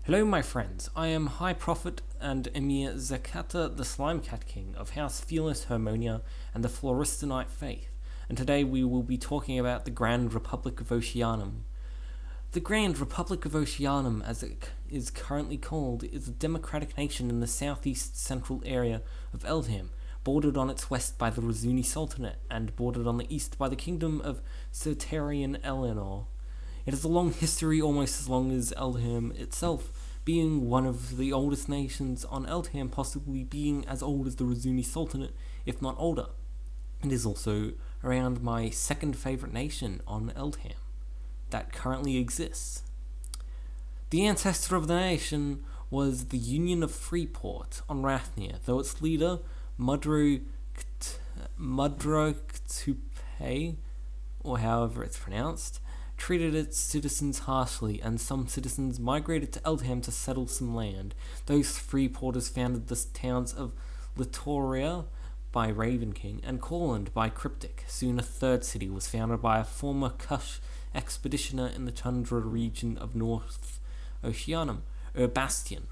Hello my friends, I am High Prophet and Emir Zakata, the Slime Cat King of House Fearless Harmonia and the Floristonite Faith, and today we will be talking about the Grand Republic of Oceanum. The Grand Republic of Oceanum, as it is currently called, is a democratic nation in the southeast central area of Eldham, bordered on its west by the Razuni Sultanate and bordered on the east by the Kingdom of Sertarian Eleanor. It has a long history, almost as long as Eldham itself, being one of the oldest nations on Eldham, possibly being as old as the Razuni Sultanate, if not older. It is also around my second favourite nation on Eldham that currently exists. The ancestor of the nation was the Union of Freeport on Rathnia, though its leader, Mudro Ktupe, or however it's pronounced, treated its citizens harshly, and some citizens migrated to Eldham to settle some land. Those freeporters founded the towns of Litoria by Raven King and Corland by Cryptic. Soon a third city was founded by a former Kush expeditioner in the tundra region of North Oceanum, Urbastion.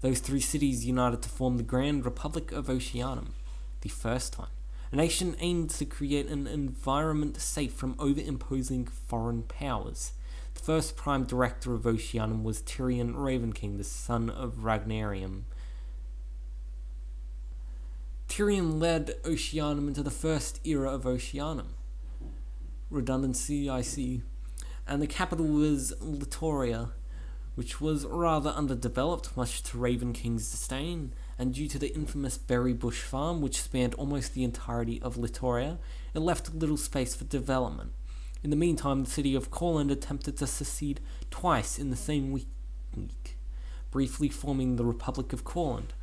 Those three cities united to form the Grand Republic of Oceanum, the first one. A nation aimed to create an environment safe from over-imposing foreign powers. The first prime director of Oceanum was Tyrion Ravenking, the son of Ragnarium. Tyrion led Oceanum into the first era of Oceanum. Redundancy, I see. And the capital was Litoria, which was rather underdeveloped, much to Raven King's disdain, and due to the infamous Berry Bush farm, which spanned almost the entirety of Litoria, it left little space for development. In the meantime, the city of Corland attempted to secede twice in the same week, briefly forming the Republic of Corland.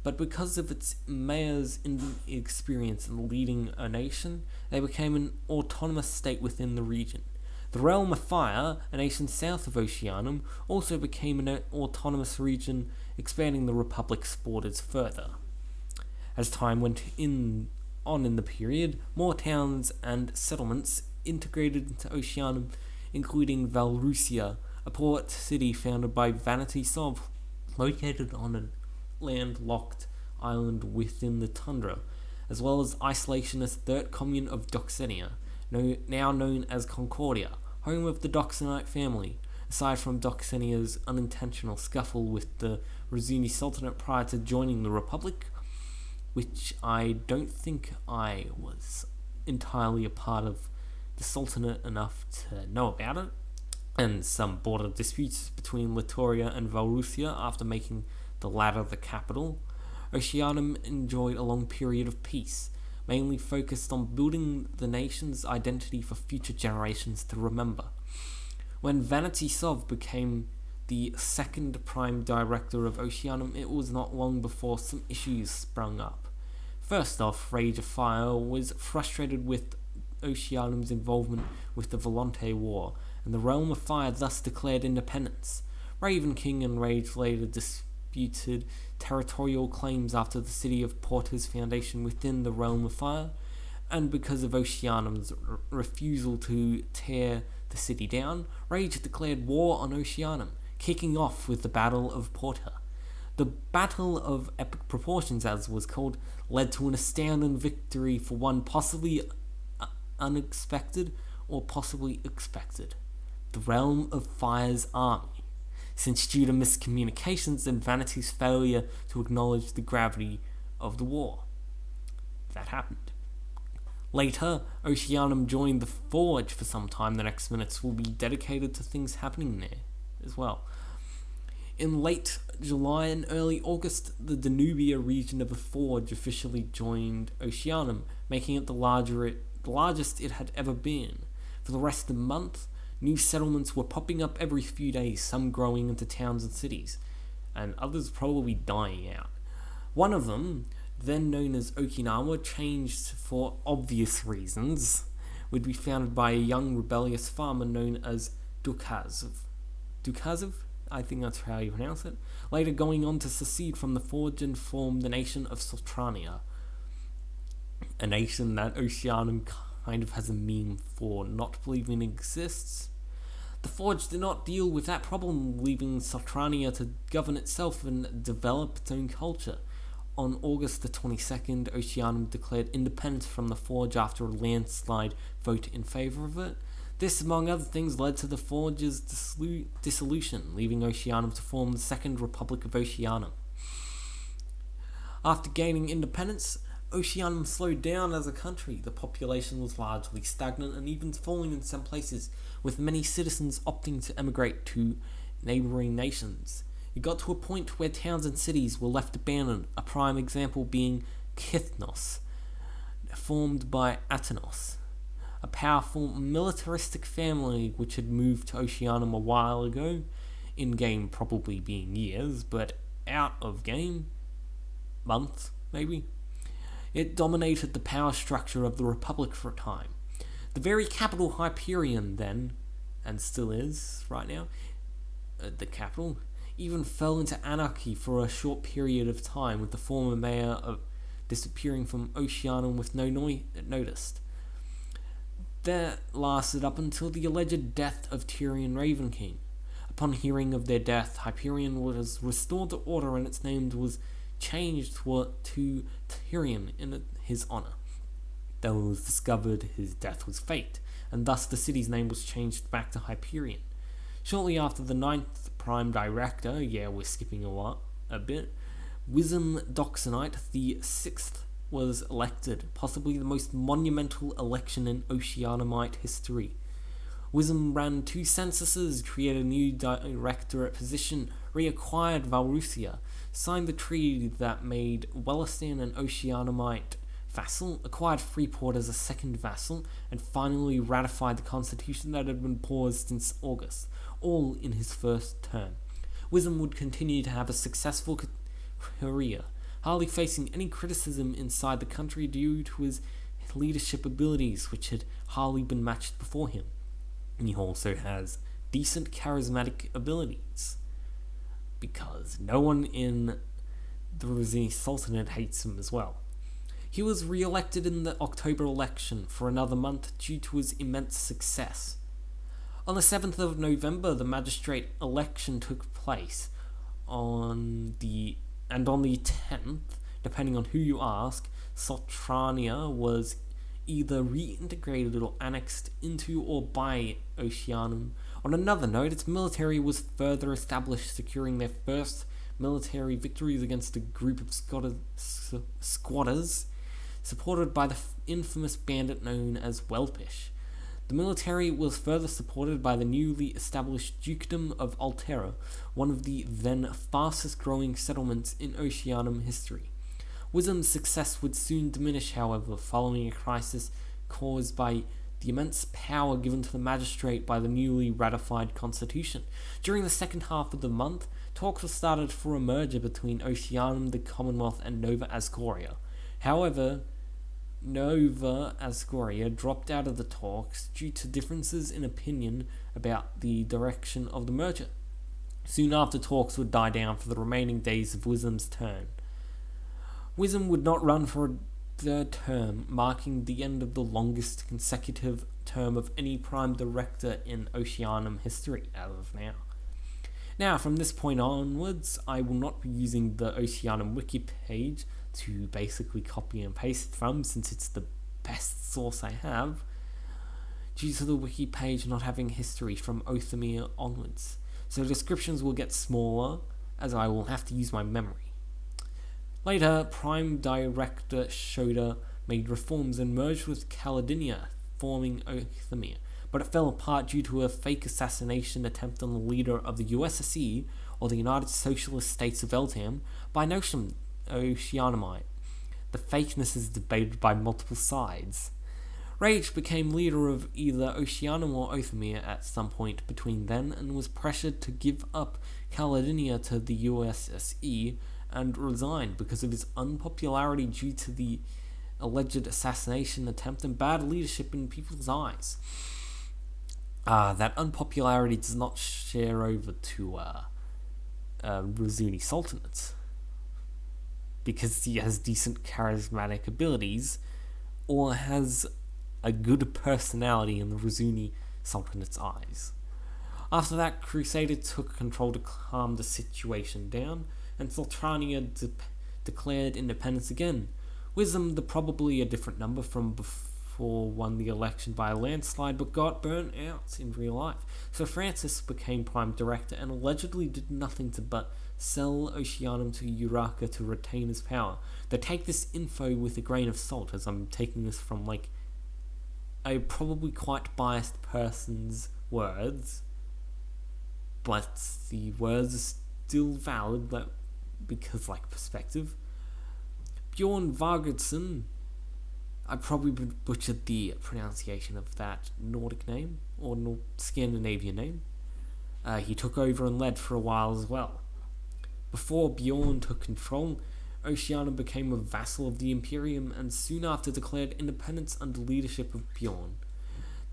But because of its mayor's inexperience in leading a nation, they became an autonomous state within the region. The Realm of Fire, a nation south of Oceanum, also became an autonomous region, expanding the Republic's borders further. As time went on in the period, more towns and settlements integrated into Oceanum, including Valrusia, a port city founded by Vanity Sov, located on a landlocked island within the tundra, as well as isolationist third commune of Doxenia, now known as Concordia, home of the Doxenite family, aside from Doxenia's unintentional scuffle with the Razuni Sultanate prior to joining the Republic, which I don't think I was entirely a part of the Sultanate enough to know about it, and some border disputes between Litoria and Valrusia after making the latter the capital. Oceanum enjoyed a long period of peace, mainly focused on building the nation's identity for future generations to remember. When Vanity Sov became the second prime director of Oceanum, it was not long before some issues sprung up. First off, Rage of Fire was frustrated with Oceanum's involvement with the Volonte War, and the Realm of Fire thus declared independence. Raven King and Rage later disputed territorial claims after the city of Porter's foundation within the Realm of Fire, and because of Oceanum's refusal to tear the city down, Rage declared war on Oceanum, kicking off with the Battle of Porter. The Battle of Epic Proportions, as was called, led to an astounding victory for one possibly unexpected or possibly expected: the Realm of Fire's army, since due to miscommunications and Vanity's failure to acknowledge the gravity of the war. That happened. Later, Oceanum joined the Forge for some time. The next minutes will be dedicated to things happening there as well. In late July and early August, the Danubia region of the Forge officially joined Oceanum, making it the largest it had ever been. For the rest of the month, new settlements were popping up every few days, some growing into towns and cities, and others probably dying out. One of them, then known as Okinawa, changed for obvious reasons, would be founded by a young rebellious farmer known as Dukazov. Dukazov? I think that's how you pronounce it. Later going on to secede from the Forge and form the nation of Sultrania, a nation that Oceanum kind of has a meme for not believing exists. The Forge did not deal with that problem, leaving Sultrania to govern itself and develop its own culture. On August the 22nd, Oceanum declared independence from the Forge after a landslide vote in favour of it. This, among other things, led to the Forge's dissolution, leaving Oceanum to form the Second Republic of Oceanum. After gaining independence, Oceanum slowed down as a country. The population was largely stagnant and even falling in some places, with many citizens opting to emigrate to neighbouring nations. It got to a point where towns and cities were left abandoned, a prime example being Kithnos, formed by Atanos, a powerful militaristic family which had moved to Oceanum a while ago, in-game probably being years, but out of game, months maybe. It dominated the power structure of the Republic for a time. The very capital Hyperion then, and still is right now, the capital, even fell into anarchy for a short period of time, with the former mayor disappearing from Oceanum with no notice. That lasted up until the alleged death of Tyrion Raven King. Upon hearing of their death, Hyperion was restored to order and its name was changed to Tyrion in his honour. Though it was discovered his death was faked, and thus the city's name was changed back to Hyperion. Shortly after the 9th Prime Director, we're skipping a bit, Wisdom Doxonite the 6th was elected, possibly the most monumental election in Oceanumite history. Wisdom ran 2 censuses, created a new directorate position, reacquired Valrusia, signed the treaty that made Wellistan an Oceanumite vassal, acquired Freeport as a second vassal, and finally ratified the constitution that had been paused since August, all in his first term. Wisdom would continue to have a successful career, hardly facing any criticism inside the country due to his leadership abilities, which had hardly been matched before him. And he also has decent charismatic abilities, because no one in the Rosini Sultanate hates him as well. He was re-elected in the October election for another month due to his immense success. On the 7th of November, the magistrate election took place. On the 10th, depending on who you ask, Sultrania was either reintegrated or annexed into or by Oceanum. On another note, its military was further established, securing their first military victories against a group of squatters, supported by the infamous bandit known as Welpish. The military was further supported by the newly established Dukedom of Altera, one of the then fastest growing settlements in Oceanum history. Wisdom's success would soon diminish, however, following a crisis caused by the immense power given to the magistrate by the newly ratified constitution. During the second half of the month, talks were started for a merger between Oceanum, the Commonwealth, and Nova Ascoria. However, Nova Ascoria dropped out of the talks due to differences in opinion about the direction of the merger. Soon after, talks would die down for the remaining days of Wisdom's term. Wisdom would not run for a third term, marking the end of the longest consecutive term of any Prime Director in Oceanum history as of now. Now, from this point onwards, I will not be using the Oceanum wiki page to basically copy and paste from, since it's the best source I have, due to the wiki page not having history from Othemir onwards. So descriptions will get smaller, as I will have to use my memory. Later, Prime Director Shoda made reforms and merged with Caladinia, forming Othemir, but it fell apart due to a fake assassination attempt on the leader of the USSE, or the United Socialist States of Eltam, by Notion Oceanumite. The fakeness is debated by multiple sides. Rage became leader of either Oceanum or Othemir at some point between then, and was pressured to give up Caladinia to the USSE and resigned because of his unpopularity due to the alleged assassination attempt and bad leadership in people's eyes. That unpopularity does not share over to Razuni Sultanate, because he has decent charismatic abilities or has a good personality in the Razuni Sultanate's eyes. After that, Crusader took control to calm the situation down, and Sultania declared independence again. Wisdom, the probably a different number from before, won the election by a landslide but got burnt out in real life. So Francis became Prime Director and allegedly did nothing but sell Oceanum to Urarka to retain his power. Though take this info with a grain of salt, as I'm taking this from like a probably quite biased person's words, but the words are still valid because like perspective. Bjorn Vargudson, I probably butchered the pronunciation of that Nordic name, or Scandinavian name. He took over and led for a while as well. Before Bjorn took control, Oceanum became a vassal of the Imperium and soon after declared independence under leadership of Bjorn.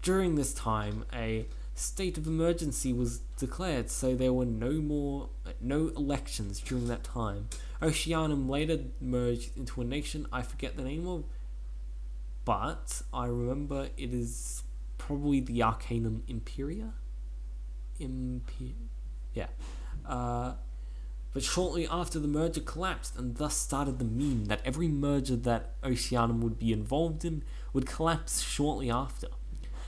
During this time, a state of emergency was declared, so there were no elections during that time. Oceanum later merged into a nation I forget the name of, but I remember it is probably the Arcanum Imperia? But shortly after the merger collapsed, and thus started the meme that every merger that Oceanum would be involved in would collapse shortly after.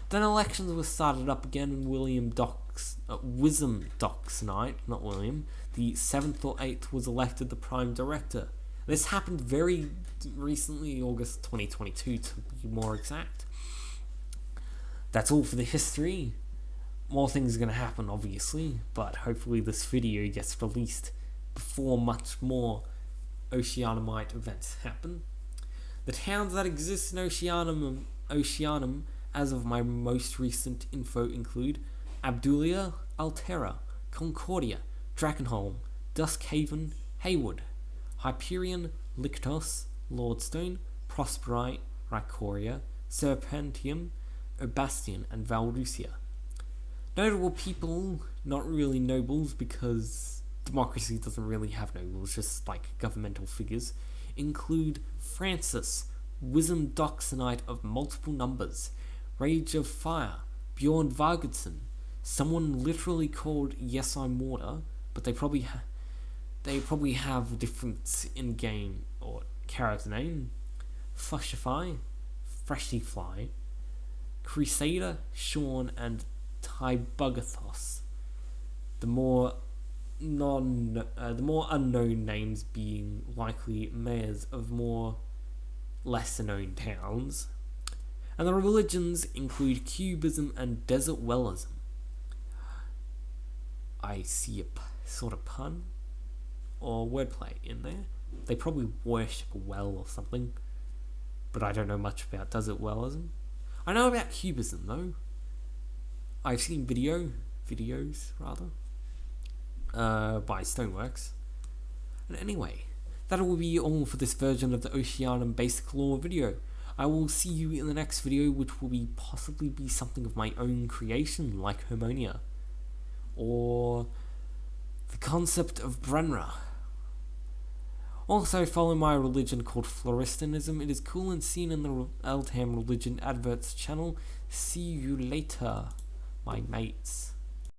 Then elections were started up again, and Wisdom Docksnite, not William, the 7th or 8th, was elected the Prime Director. This happened very recently, August 2022 to be more exact. That's all for the history. More things are going to happen, obviously, but hopefully this video gets released before much more Oceanumite events happen. The towns that exist in Oceanum, as of my most recent info, include Abdulia, Altera, Concordia, Drakenholm, Duskhaven, Haywood, Hyperion, Lictos, Lordstone, Prosperi, Rycoria, Serpentium, Obastian, and Valrusia. Notable people, not really nobles because democracy doesn't really have nobles, just like governmental figures, include Francis, Wisdom Docksnite of multiple numbers, Rage of Fire, Bjorn Vargudson, someone literally called Yes I'm Water, but they probably have a different in-game or character name, Fushify, Freshlyfly, Crusader, Sean, and Tybuggathos. The more unknown names being likely mayors of more lesser known towns. And the religions include Cubism and Desert Wellism. I see a sort of pun or wordplay in there. They probably worship a well or something, but I don't know much about Desert Wellism. I know about Cubism though. I've seen videos by StoneWorks. And anyway, that will be all for this version of the Oceanum basic lore video. I will see you in the next video, which will possibly be something of my own creation, like Harmonia, or the concept of Brenra. Also, follow my religion called Floristanism. It is cool and seen in the Eltham Religion Adverts channel. See you later, my mates.